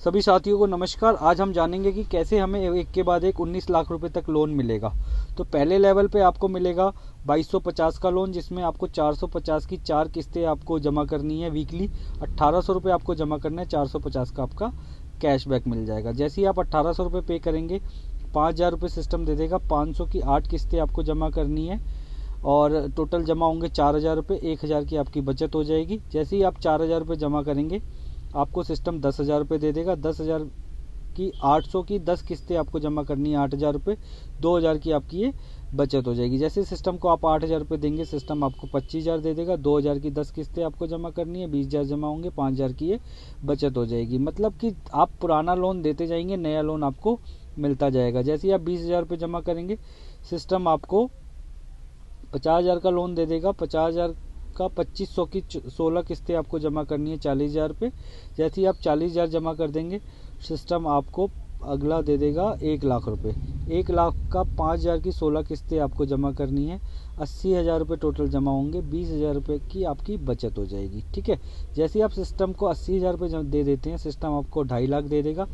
सभी साथियों को नमस्कार। आज हम जानेंगे कि कैसे हमें एक के बाद एक 19 लाख रुपए तक लोन मिलेगा। तो पहले लेवल पे आपको मिलेगा 2250 का लोन, जिसमें आपको 450 की 4 किस्तें आपको जमा करनी है वीकली। 1800 रुपये आपको जमा करना है, 450 का आपका कैशबैक मिल जाएगा। जैसे ही आप 1800 रुपये पे करेंगे 5000 रुपये सिस्टम दे देगा। 500 की 8 किस्तें आपको जमा करनी है और टोटल जमा होंगे 4000 रुपये। 1000 की आपकी बचत हो जाएगी। जैसे ही आप 4000 रुपये जमा करेंगे आपको सिस्टम 10,000 रुपये दे देगा। 10,000 की 800 की 10 किस्तें आपको जमा करनी है, 8,000 रुपये। 2,000 की आपकी ये बचत हो जाएगी। जैसे सिस्टम को आप 8,000 रुपये देंगे, सिस्टम आपको 25,000 दे देगा। 2,000 की 10 किस्तें आपको जमा करनी है, 20,000 जमा होंगे, 5,000 की ये बचत हो जाएगी। मतलब कि आप पुराना लोन देते जाएंगे, नया लोन आपको मिलता जाएगा। जैसे ही आप 20,000 रुपये जमा करेंगे सिस्टम आपको 50,000 का लोन दे देगा। 50,000 का 2500 की 16 किस्तें आपको जमा करनी है, 40,000 रुपये। जैसे ही आप 40,000 जमा कर देंगे सिस्टम आपको अगला दे देगा 1 लाख रुपये। 1 लाख का 5,000 की 16 किस्तें आपको जमा करनी है, 80,000 रुपये टोटल जमा होंगे, 20,000 रुपये की आपकी बचत हो जाएगी। ठीक है। जैसे ही आप सिस्टम को 80,000 रुपये दे देते हैं, सिस्टम आपको 2.5 लाख दे देगा।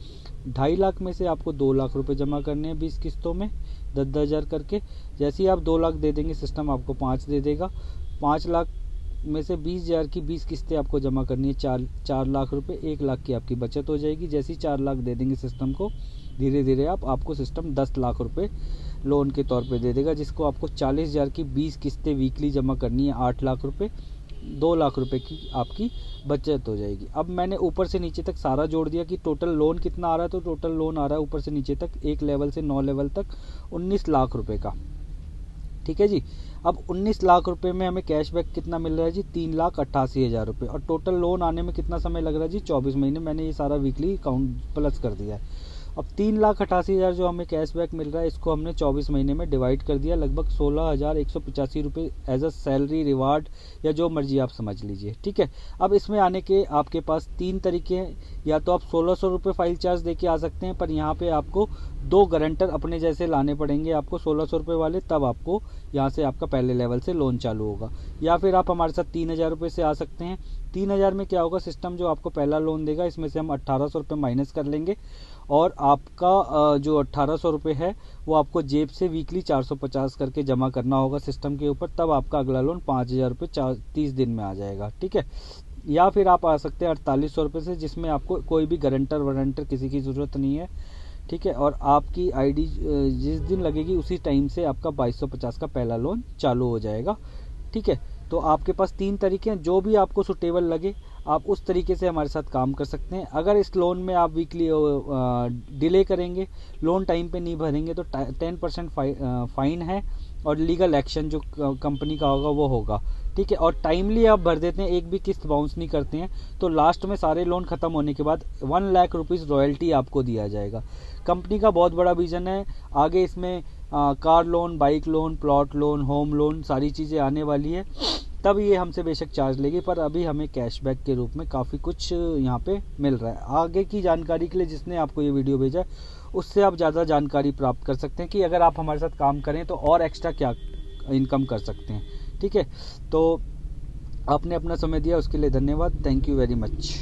2.5 लाख में से आपको 2 लाख रुपये जमा करने हैं 20 किस्तों में, 10,000 करके। जैसे ही आप 2 लाख दे देंगे सिस्टम आपको 5 दे देगा। 5 लाख में से 20,000 की 20 किस्तें आपको जमा करनी है, 4 लाख रुपए। 1 लाख की आपकी बचत हो जाएगी। जैसे ही 4 लाख दे देंगे सिस्टम को, धीरे धीरे आपको सिस्टम 10 लाख रुपए लोन के तौर पे दे देगा, जिसको आपको 40,000 की 20 किस्तें वीकली जमा करनी है, 8 लाख रुपए। 2 लाख रुपए की आपकी बचत हो जाएगी। अब मैंने ऊपर से नीचे तक सारा जोड़ दिया कि टोटल लोन कितना आ रहा है। तो टोटल लोन आ रहा है ऊपर से नीचे तक, 1 लेवल से 9 लेवल तक 19 लाख रुपए का। ठीक है जी। अब 19 लाख रुपए में हमें कैशबैक कितना मिल रहा है जी? 3,88,000 रुपये। और टोटल लोन आने में कितना समय लग रहा है जी? 24 महीने। मैंने ये सारा वीकली काउंट प्लस कर दिया है। अब 3,88,000 जो हमें कैशबैक मिल रहा है, इसको हमने 24 महीने में डिवाइड कर दिया, लगभग 16,185 रुपये एज अ सैलरी, रिवार्ड या जो मर्जी आप समझ लीजिए। ठीक है। अब इसमें आने के आपके पास 3 तरीके हैं। या तो आप 1,600 रुपये फाइल चार्ज दे के आ सकते हैं, पर यहाँ पे आपको 2 गारंटर अपने जैसे लाने पड़ेंगे आपको 1,600 रुपये वाले, तब आपको यहाँ से आपका पहले लेवल से लोन चालू होगा। या फिर आप हमारे साथ 3,000 रुपये से आ सकते हैं। 3,000 में क्या होगा, सिस्टम जो आपको पहला लोन देगा इसमें से हम 1,800 रुपये माइनस कर लेंगे और आपका जो 1,800 रुपये है वो आपको जेब से वीकली 450 करके जमा करना होगा सिस्टम के ऊपर। तब आपका अगला लोन 5,000 रुपये 30 दिन में आ जाएगा। ठीक है। या फिर आप आ सकते हैं 4,800 रुपये से, जिसमें आपको कोई भी गारंटर वारंटर किसी की ज़रूरत नहीं है। ठीक है। और आपकी आईडी जिस दिन लगेगी उसी टाइम से आपका 2250 का पहला लोन चालू हो जाएगा। ठीक है। तो आपके पास 3 तरीके हैं, जो भी आपको सुटेबल लगे आप उस तरीके से हमारे साथ काम कर सकते हैं। अगर इस लोन में आप वीकली डिले करेंगे, लोन टाइम पे नहीं भरेंगे तो 10% फाइन है और लीगल एक्शन जो कंपनी का होगा वो होगा। ठीक है। और टाइमली आप भर देते हैं, एक भी किस्त बाउंस नहीं करते हैं, तो लास्ट में सारे लोन खत्म होने के बाद 1 लाख रुपीज़ रॉयल्टी आपको दिया जाएगा। कंपनी का बहुत बड़ा विजन है। आगे इसमें car loan, bike loan, plot loan, home loan, सारी चीज़ें आने वाली है। तब ये हमसे बेशक चार्ज लेगी, पर अभी हमें कैशबैक के रूप में काफ़ी कुछ यहाँ पे मिल रहा है। आगे की जानकारी के लिए जिसने आपको ये वीडियो भेजा उससे आप ज़्यादा जानकारी प्राप्त कर सकते हैं कि अगर आप हमारे साथ काम करें तो और एक्स्ट्रा क्या इनकम कर सकते हैं। ठीक है। तो आपने अपना समय दिया उसके लिए धन्यवाद। Thank you very much.